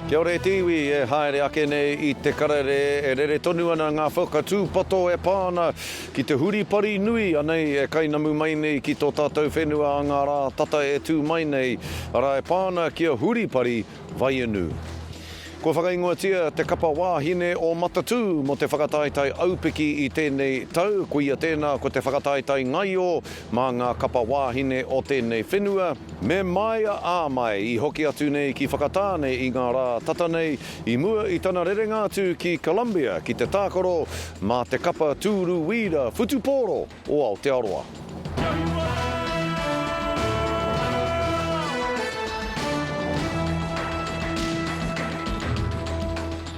Kia ora te iwi e haere ake nei I te Karere e rere tonu ana ngā whakatūpato e pāna ki te huri pari nui anei e kainamu mai nei ki tō tātou whenua a ngā rā tata e tū mai nei ara e pāna kia huri pari vaienu. Ko whakaingoatia te kapa wāhine o matatū mo te whakataitai aupiki I tēnei tau. Ko ia tēnā ko te whakataitai ngaio mā ngā kapa wāhine o tēnei whenua. Me maia āmai I hoki atu nei ki Whakatāne I ngā rā tata nei I mua I tana rerengātu ki Colombia ki te tākoro mā te kapa tūru wīra Futupōro o Aotearoa.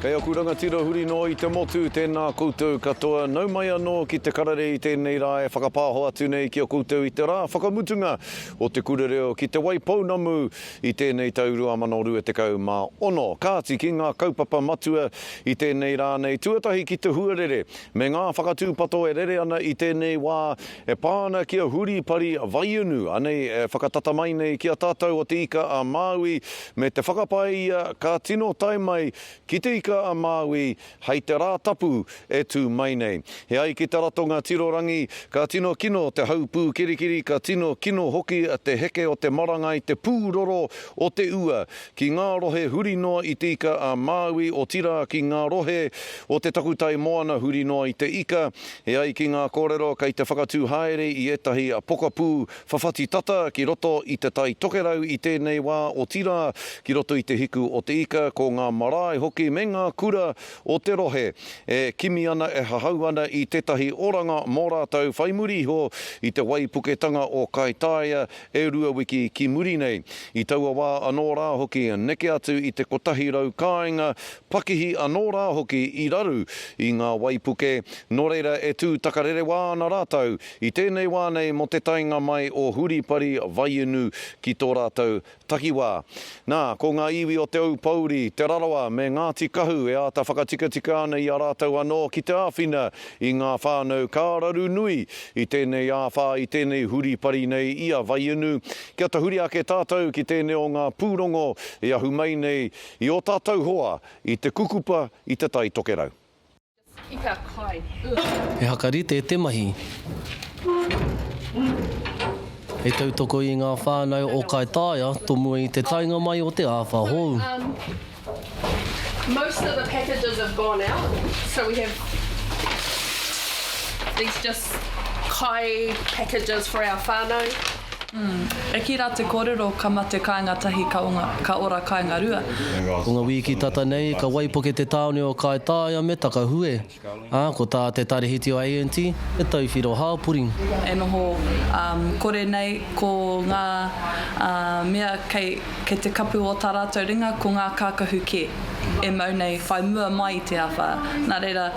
Kei aku rangatira huri no I te motu, tēnā koutou katoa. Nau mai anō ki te karare I tēnei rā e whakapāho atu nei ki a koutou I te rā whakamutunga o te kurereo ki te waipounamu I tēnei taurua manoru e te kau mā ono. Kāti ki ngā kaupapa matua I tēnei rā nei tuatahi ki te Huarere. Me ngā whakatūpato e rere ana I tēnei wā e pāna kia huri pari vaiunu. Anei e whakatata mai nei ki a tātou o Te Ika-a-Māui me te whakapaia ka tino tai mai ki Te Ika-a-Māui hei te rā tapu e tū mai nei. He ai ki te ratonga tirorangi, ka tino kino te haupū kirikiri, ka tino kino hoki a te heke o te maranga I te pūroro o te ua. Ki ngā rohe huri noa I Te Ika-a-Māui o tira ki ngā rohe o te takutai moana huri noa I te Ika. He ai ki ngā kōrero kei te whakatū haere I etahi a pokapū whawhati tata ki roto I te tai tokerau I tēnei wā o tira ki roto I te hiku o te Ika ko ngā marae hoki me ngā kura o te rohe e kimi ana e hahau ana I tētahi oranga mō rātou whaimuri ho I te waipuketanga o Kaitaia e rua wiki ki muri nei. I taua wā anō rā hoki neke atu I te kotahi rau kāinga pakihi anō rā hoki I raru I ngā waipuke no reira e tū takarere wā ana rātou I tēnei wā nei mo te tainga mai o huri pari vaienu ki tō rātou takiwā. Nā, ko ngā iwi o te au pauri, te rarawa me Ngāti Kahu e āta whakatika ana I a rātou anō ki te āwhina I ngā whānau kāraru nui I tēnei āwhā I tēnei huri pari nei I a vaienu. Kia ta huri ake tātou ki tēnei o ngā pūrongo I ahu mai nei I o tātou hoa I te kukupa I te tai tokerau. Ika kai. E hakarite e te mahi. E tautoko I ngā whānau o Kaitaia, tomua I te tainga mai o te āwha hou. Most of the packages have gone out, so we have these just kai packages for our whānau. E ki rā te kōrero ka mate kāinga tahi ka ora kāinga rua. Ko ngā wiki tata nei, ka waipoke te tāone o Kaitaia me takahue. Ko tā te tarihiti o ANT, e tauwhiro hāpuri. E noho kore nei ko ngā mea kei te kapu o tā rātou ringa ko ngā kākahu ke. E mau nei whai mua mai I te awha. Nā reira,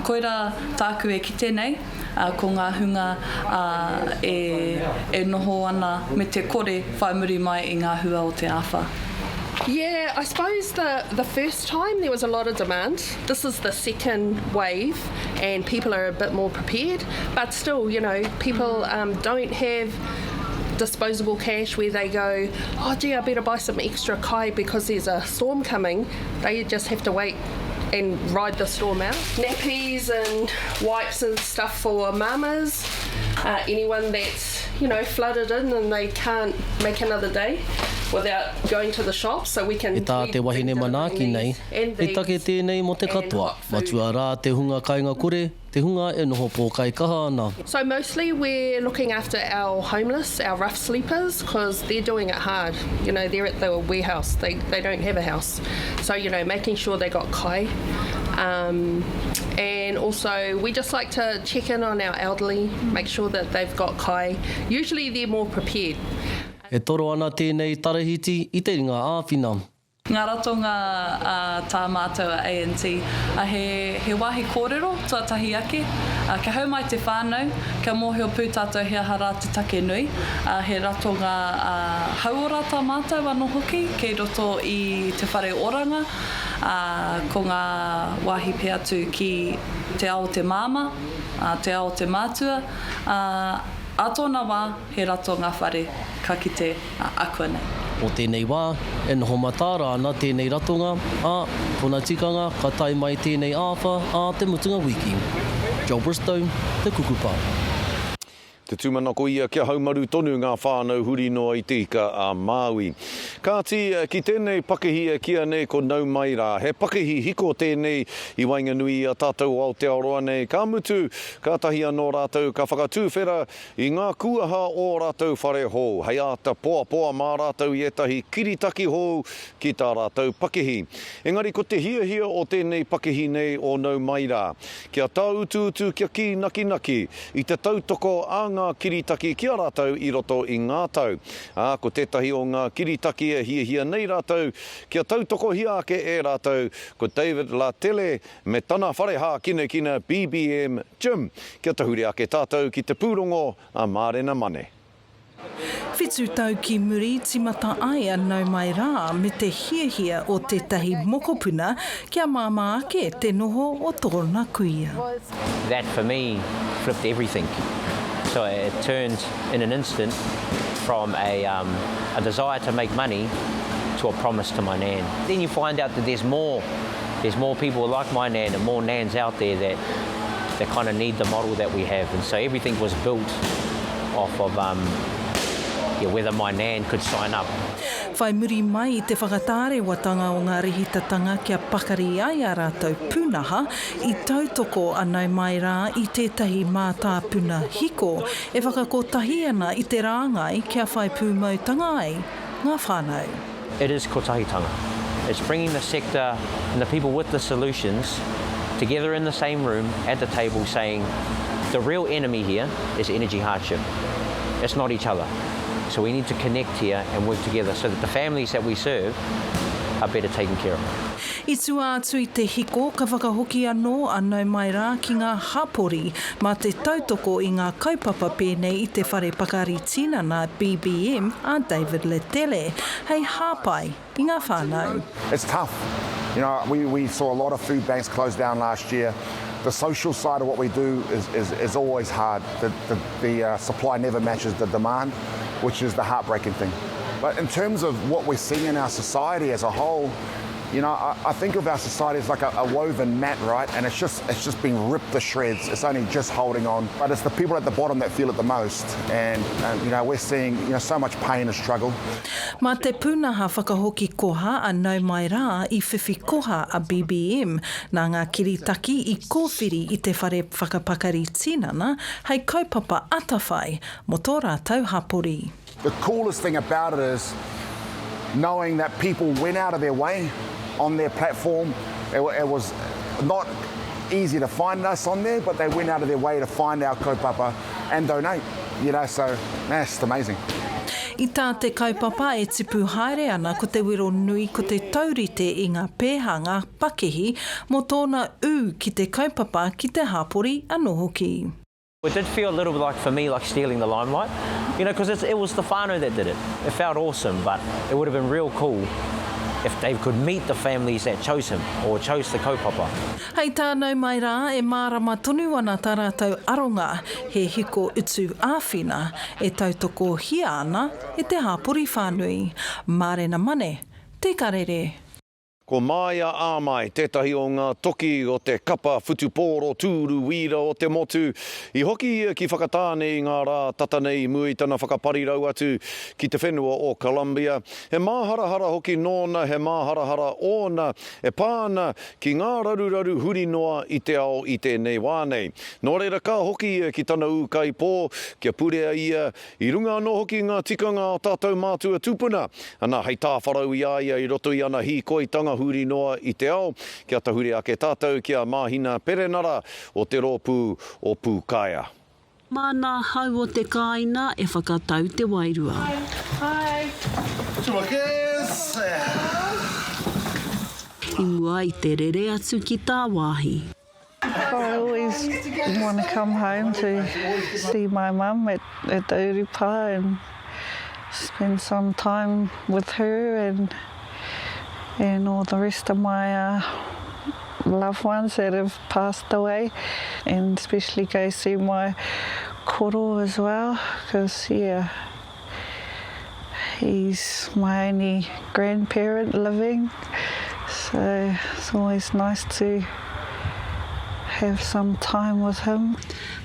koira tāku e ki tēnei, ko ngā hunga e noho ana me te kore whai muri mai I ngā hua o te awha. Yeah, I suppose the first time there was a lot of demand. This is the second wave and people are a bit more prepared. But still, you know, people don't have disposable cash where they go, oh gee, I better buy some extra kai because there's a storm coming. They just have to wait and ride the storm out. Nappies and wipes and stuff for mamas, anyone that's, you know, flooded in and they can't make another day without going to the shop, so we can... E tā te wahine manaaki nei, e take tēnei mo te katoa. Matua rā te hunga kainga kore, te hunga e noho pōkai kaha ana. So mostly we're looking after our homeless, our rough sleepers, because they're doing it hard. You know, they're at the warehouse, they don't have a house. So, you know, making sure they got kai. And also we just like to check in on our elderly, make sure that they've got kai. Usually they're more prepared. E toro ana tēnei tarahiti I te ringa āwhina. Ngā ratonga tā mātou a ANT, he wāhi kōrero tuatahi ake, ka hau mai te whānau, ka mōhio pū tātou hea hara te take nui, he ratonga hauora tā mātou anō hoki, kei roto I te whare oranga, ko ngā wāhi pe atu ki te ao te māma, te ao te mātua, a tōna wā he ratonga whare ka kite akua nei. O tēnei wā, e noho mataara ana tēnei ratonga, tōna tikanga, ka tai mai tēnei āwha, te mutunga wiki. Joel Bristow, Te Kukupa. Te tūmanako ia kia haumaru tonu ngā whānau huri noa i Te Ika-a-Māui. Kāti ki tēnei pakihi e kia nei ko nau mai rā. He pakihi hiko tēnei i Wainganui a tātou Aotearoa nei. Ka mutu, ka tahi anō rātou, ka whakatūwhera i ngā kuaha o rātou whare hou. Hei āta poa mā rātou i etahi kiritaki hou ki tā rātou pakihi. Engari ko te hia o tēnei pakihi nei o nau mai rā. Kia tautu kia ki naki i te tautoko a ngā kiritaki kia rātou i roto i ngā tau. Ko tētahi o ngā kiritaki e hia nei rātou, kia tautoko hia ake e rātou, ko David Latele me tana wharehā kina BBM Gym. Kia tahuri ake tātou ki te pūrongo a Mārena Mane. Whitu tau ki muri timata ai anau mai rā me te hia o tētahi mokopuna kia māma ake te noho o tōna kuia. That for me flipped everything. So it turned in an instant from a desire to make money to a promise to my nan. Then you find out that there's more people like my nan and more nans out there that kind of need the model that we have. And so everything was built off of whether my nan could sign up. Whai muri mai I te whakatāre watanga o ngā rihitatanga kia pakari ai a rātou pūnaha I tautoko anau mai rā I tētahi mātā puna hiko e whakakotahi ana I te rāngai kia whai pūmautanga ai ngā whānau. It is kotahitanga. It's bringing the sector and the people with the solutions together in the same room at the table saying the real enemy here is energy hardship. It's not each other. So we need to connect here and work together so that the families that we serve are better taken care of. I tua atu I te hiko, ka whakahoki anō anau mai rā ki ngā hapori mā te tautoko I ngā kaupapa pēnei I te whare pakari tinana BBM a David Latele. Hei hāpai I ngā whānau. It's tough. You know, we saw a lot of food banks close down last year. The social side of what we do is always hard. The supply never matches the demand, which is the heartbreaking thing. But in terms of what we're seeing in our society as a whole, you know, I think of our society as like a woven mat, right? And it's just being ripped to shreds. It's only just holding on. But it's the people at the bottom that feel it the most. And you know, we're seeing, you know, so much pain and struggle. Mā te pūnaha whakahoki koha anau mai rā I whiwhi koha a BBM nā ngā kiritaki I kōwhiri I te whare whakapakari tinana hei kaupapa atawhai mo tō rātou hapori. The coolest thing about it is knowing that people went out of their way on their platform. It was not easy to find us on there, but they went out of their way to find our kaupapa and donate. You know, so that's amazing. I tā te kaupapa e tipu haere ana ko te wiro nui ko te taurite I ngā pēhanga pakehi mo tōna ū ki te kaupapa ki te hapori anō hoki. It did feel a little bit like, for me, like stealing the limelight, you know, because it was the whānau that did it. It felt awesome, but it would have been real cool if they could meet the families that chose him or chose the kaupapa. Hei tānau mai rā e mārama tonu ana tā rātou aronga he hiko utu āwhina e tautoko hia ana e te hapori whānui. Mārena Mane, Te Karere. Ko Māia Āmai, tētahi o ngā toki o te kapa whutupōro tūru wīra o te motu. I hoki ki Whakatāne I ngā rā tatanei mui tana whakaparirau atu ki te whenua o Columbia. He māharahara hoki nōna, he māharahara ōna, e pāna ki ngā raruraru huri noa I te ao I tēnei wānei. Nō reira ka hoki ki tana ūkai pō, kia purea ia, I runga anō hoki ngā tikanga o tātou mātua tūpuna. Ana hei tāwharau ia I roto I ana hi koitanga huri noa I te ao, kia tahuri ake tātou kia māhina perenara o te rōpū o Pūkāea. Mana hau o te kāina e whakatau te wairua. Hi. Tumakes! I mua I te rere atu ki tā wāhi. I always want to come home to see my mum at Āperira and spend some time with her and all the rest of my loved ones that have passed away, and especially go see my koro as well, because he's my only grandparent living, so it's always nice to have some time with him.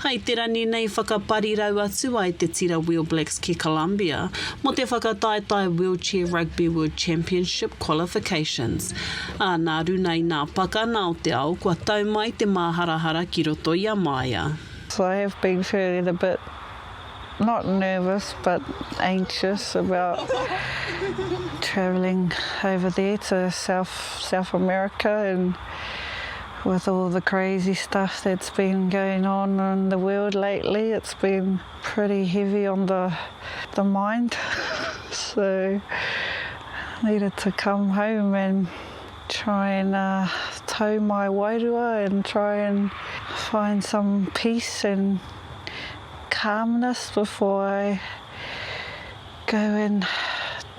Hei te rani nei whakaparirau atu ai te tira Wheel Blacks ki Colombia mo te whakataetai Wheelchair Rugby World Championship qualifications. Nā runei nā pakana o te ao kua tau mai te māharahara ki roto i a Māia. So I have been feeling a bit, not nervous, but anxious about travelling over there to South America, and with all the crazy stuff that's been going on in the world lately, it's been pretty heavy on the mind. So I needed to come home and try and tow my wairua and try and find some peace and calmness before I go and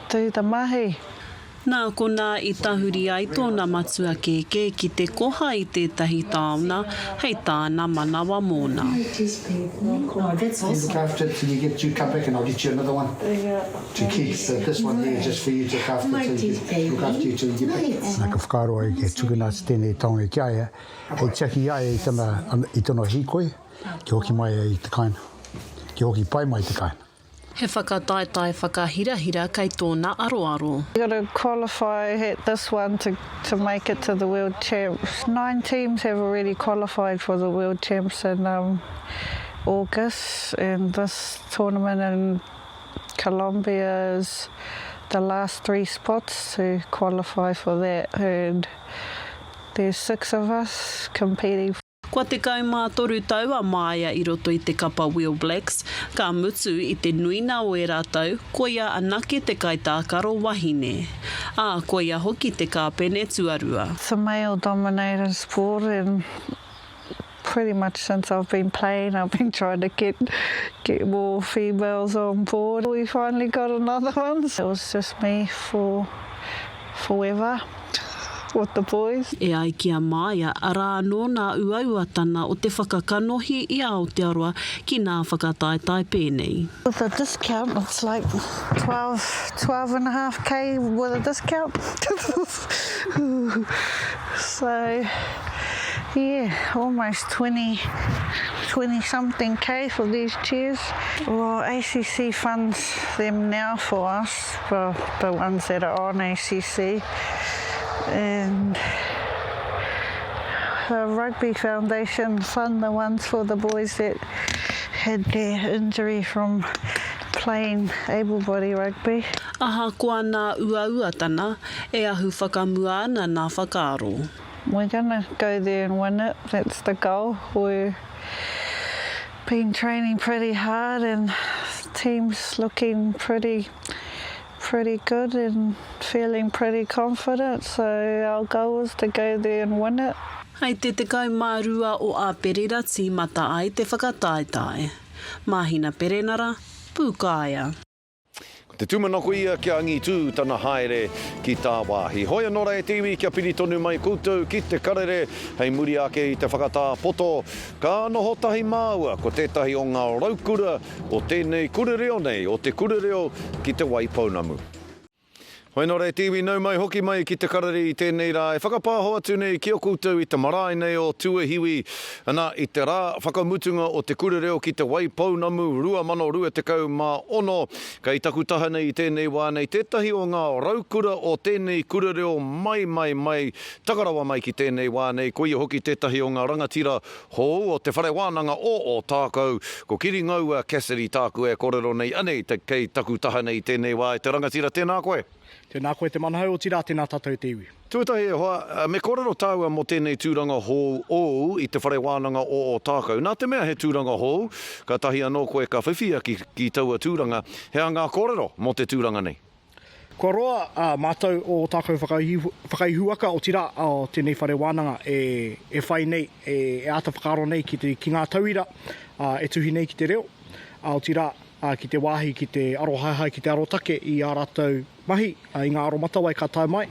do the mahi. Nā ko nā I tahuri ai tōna matua keke ki te koha I tētahi tāona, hei tāna manawa mōna. Look after it till you come back and I'll get you another one to keep. So this one here is just for you to look after look after you till you get back. Nā ka whakaaro ai ke tukuna tēnei taonga ki aia, hei tiaki ai I tono hikoi, ki hoki mai I te kaina, ki hoki pai mai te kaina. He whakataetai whakahirahira kei tōna aroaro. You got to qualify at this one to make it to the World Champs. 9 teams have already qualified for the World Champs in August, and this tournament in Colombia is the last 3 spots to qualify for that, and there's 6 of us competing. Kua te kaumātoru tau a Māia I roto I te kapa Wheel Blacks, ka mutu I te nuina o e rātau, ko ia anake te kaitākaro wahine. Ko ia hoki te kāpene tuarua. It's a male-dominated sport, and pretty much since I've been playing, I've been trying to get more females on board. We finally got another one. It was just me for forever. With the boys. E ai ki a Māia, arā anō nā uauatana o te whakakanohi I a Aotearoa ki nā whakataetai pēnei. With a discount, it's like 12.5k with a discount. So, yeah, almost 20 something K for these chairs. Well, ACC funds them now for us, for the ones that are on ACC. And the Rugby Foundation fund the ones for the boys that had their injury from playing able-body rugby. Aha koa nā uauatana, e ahu whakamua ana nā whakaaro. We're going to go there and win it, that's the goal. We've been training pretty hard and the team's looking pretty good and feeling pretty confident, so our goal is to go there and win it. Hei te kaumārua o Āperira ti Matapae te whakataetai. Mahina perenara, Pūkāea. Te tūmanako ia kia angi tū tana haere ki tā wāhi. Hoi anōra e tiwi kia piri tonu mai koutou ki te karere, hei muri ake I te whakatā poto. Ka noho tahi māua ko tētahi o ngā raukura o tēnei kurereo nei, o te kurereo ki te waipaunamu. Hoi nō rei tiwi nau mai hoki mai ki te karere I tēnei rā. E whakapāho atu nei ki o koutou I te marae nei o tuahiwi. Ana I te rā whakamutunga o te kurereo ki te waipaunamu 2020. Ka I takutaha nei I tēnei wā nei tētahi o ngā raukura o tēnei kurereo mai. Takarawa mai ki tēnei wā nei. Ko ia hoki tētahi o ngā rangatira hou o te whare wānanga o tākau. Ko kiri ngaua Cassidy tāku e korero nei Anei kei takutaha nei tēnei wā. Te rangatira tēnā koe. Tēnā koe te manahau o tira, tēnā tātou te iwi. Tuatahi e hoa, me korero tāua mo tēnei tūranga hou I te whare wānanga o tākau. Nā te mea he tūranga hou, ka tahi anō koe ka whiwhia ki taua tūranga. Hea ngā korero mo te tūranga nei? Kua roa, mātou o tākau whakaihuaka o tira o tēnei whare wānanga e whai nei, e ata whakaro nei ki ngā tauira, e tuhi nei ki te reo. O tira, ki te wāhi, ki te arohaihai, ki te arotake I a rātou mahi, I ngā aro matawai ka tai mai,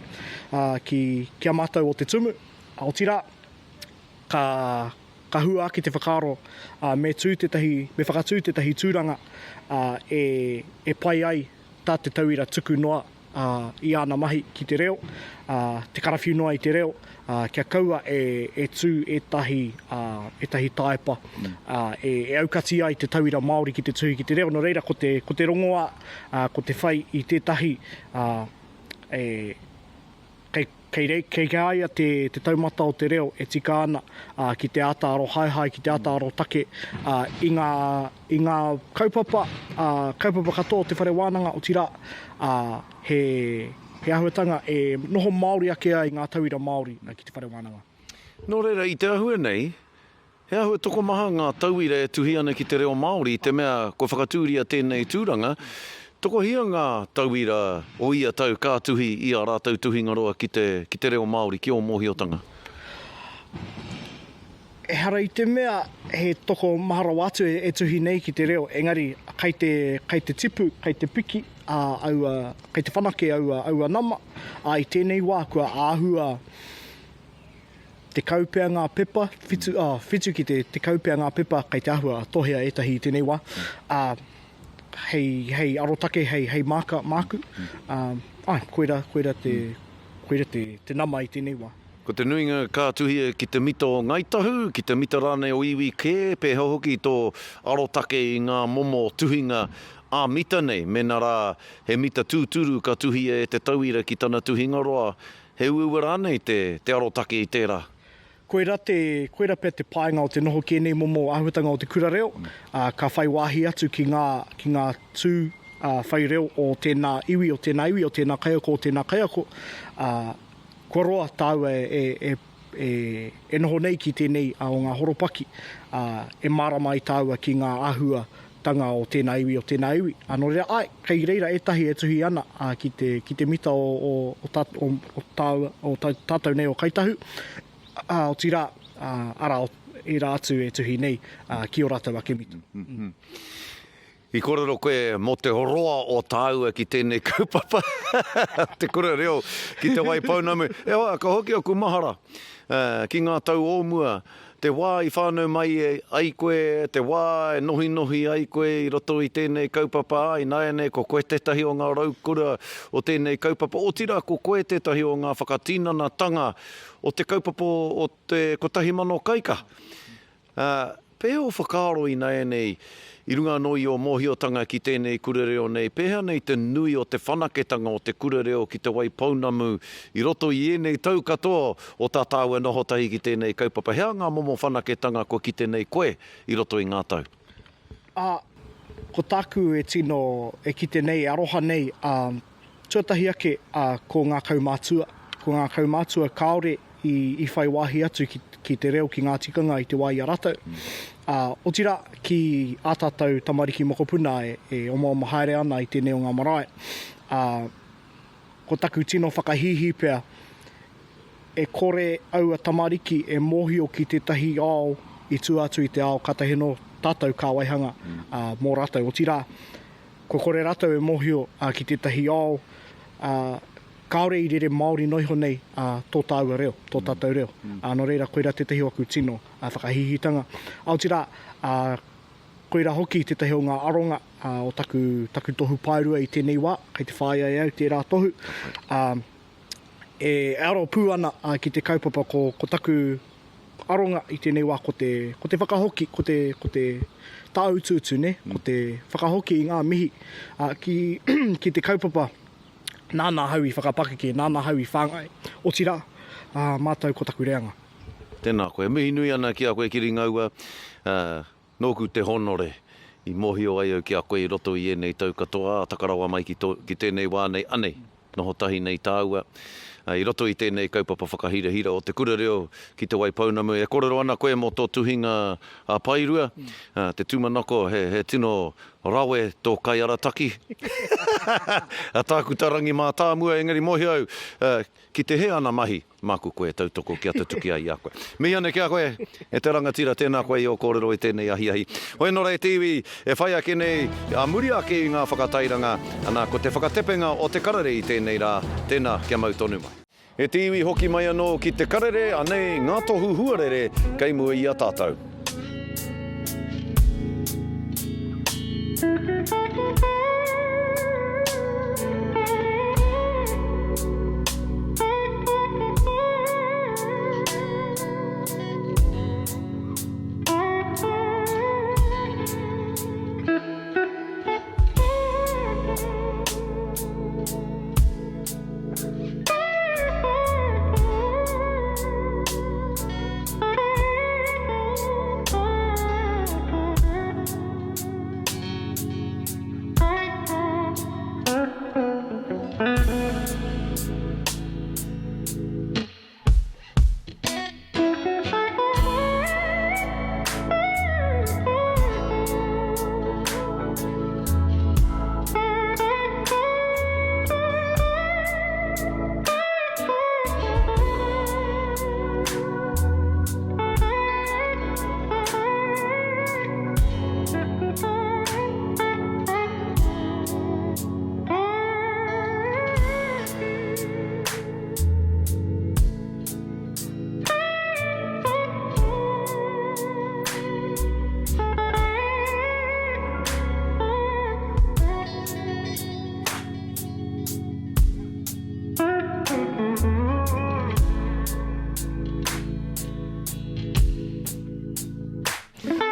ki a mātou o te tumu. O tira, ka hua ki te whakaro, me whakatū tētahi tūranga e pai ai tā te tauira tuku noa I ana mahi ki te reo, te karawhiu noa I te reo, kia kaua e tū etahi taepa, e aukati ai te tauira Māori ki te tuhi ki te reo. No reira, ko te rongoa, ko te whai I tētahi, kei aia te taumata o te reo e tika ana ki te ātaro haihai, ki te ātaro take I ngā kaupapa katoa te whare wānanga o tira he ahuatanga e noho Māori ake ai ngā tauira Māori ki te whare wānanga. Nō reira, I te ahua nei, he ahua toko maha ngā tauira e tuhi ana ki te reo Māori, te mea ko whakatūria tēnei tūranga, toko hia ngā tauira o ia tau kātuhi I a rātau tuhinga roa ki te reo Māori, ki o mōhiotanga? E hara I te mea he toko mahara wātu e tuhi nei ki te reo, engari kai te tipu, kai te piki, kai te whanake aua nama, I tēnei wā kua āhua te kaupea ngā pepa, whitu ki te kaupea ngā pepa, kai te ahua tohea etahi I tēnei wā. Hei arotake, hei māku. Koira te nama I tēnei wā. Ko te nuinga kātuhia ki te mita o ngaitahu, ki te mita rāne o iwi kē, pē hoki tō arotake I ngā momo tuhinga a mita nei, mena rā he mita tūturu ka tuhia e te tauira ki tana tuhinga roa, he uiwa rānei te arotake I tērā. Koira pia te paenga o te noho kēnei momo āhuatanga o te kura reo, ka whai wāhi atu ki ngā tū whai reo o tēnā iwi, o tēnā kaiako, o tēnā kaiako. Kua roa tāua e noho nei ki tēnei o ngā horopaki, e marama I tāua ki ngā āhua tanga o tēnā iwi. Anō reira, kei reira etahi e tuhi ana ki te mita o tātou nei o kaitahu, o tira ara I rā atu e tuhi nei ki o rātou ake mita. I korero koe mo te horoa o tāua ki tēnei kaupapa, te kura reo ki te wai paunamu. E wā, ka hoki o kumahara ki ngā tau ōmua, te wā I whānau mai ai koe, te wā e nohi ai koe I roto I tēnei kaupapa, ai nāianei ko koe tētahi o ngā raukura o tēnei kaupapa, o tira ko koe tētahi o ngā whakatīnana tanga o te kaupapa o te kotahi mano kaika. Pēho whakaaro I nāianei, I runga noi o mōhiotanga ki tēnei kurereo nei, pēhea nei te nui o te whanaketanga o te kurereo ki te wai paunamu I roto I enei tau katoa o tā tāua noho tahi ki tēnei kaupapa. Hea ngā momo whanaketanga ko ki tēnei koe I roto I ngā tau? Ko tāku e tino e ki tēnei aroha nei, tuatahi ake ko ngā kaumātua kaore I whai wāhi atu ki te reo ki ngā tikanga I te wai a ratau. O tira ki ātātou tamariki mokopuna e oma haere ana I tēnei o ngā marae. Ko taku tino whakahihi pia e kore aua tamariki e mohio ki tētahi ao I tū atu I te ao katahino tātou ka waihanga mō rātou. O tira ko kore rātou e mohio ki tētahi ao kaore I rere Māori noiho nei tō tāua reo, tō tātou reo. Nō reira, koira tētahi o aku tino whakahihitanga. Aotira, koira hoki tētahi o ngā aronga o taku tohu pairua I tēnei wā, kei te whāia au tērā tohu. E aro pū ana ki te kaupapa ko taku aronga I tēnei wā, ko te whakahoki, ko te tāututu, ne? Ko te whakahoki I ngā mihi ki te kaupapa. Nāna hau I whakapakeke, nāna hau I whāngai. O tira, mātou ko taku reanga. Tēnā koe. Mihi nui ana ki a koe kiri ngaua, nōku te honore I mohio ai au ki a koe I roto I enei tau katoa, takarawa mai ki tēnei wā nei Anei, noho tahi nei tāua. I roto I tēnei kaupapa whakahira o te kura reo ki te wai paunamu. E korero ana koe mo tō tuhinga a pairua, te tūmanako he tino rawe tō kaiarataki. A tāku tarangi mā tāmua, engari mohi au, ki te he ana mahi, māku koe tautoko ki ata tuki ai a koe. Mihi ane kia koe, e te rangatira tēnā koe I o kōrero I tēnei ahi. Hoi nora e tiwi, e whai ake nei, a muri ake I ngā whakatairanga, ana ko te whakatepenga o te karare I tēnei rā, tēnā kia mau tonu mai. E tiwi hoki mai anō ki te karare, anei ngā tohu huarere, kei mua I a tātou.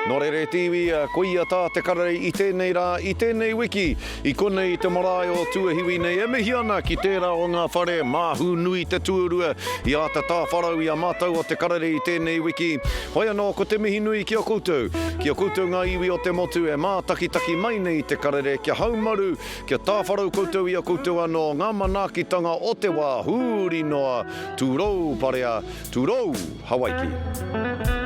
Nōrere TV, koia tā te karare I tēnei rā, I tēnei wiki, I konei te marae o tuahiwi nei, e mihi ana ki tērā o ngā whare, māhu nui te tuarua, I a te tāwharau I a mātou o te karare I tēnei wiki. Hoi anō, ko te mihi nui ki o koutou ngā iwi o te motu, e mātakitaki mai nei te karare, kia haumaru, kia tāwharau koutou I a koutou anō, ngā manaakitanga o te wā, huri noa, tūrou parea, tūrou Hawaii.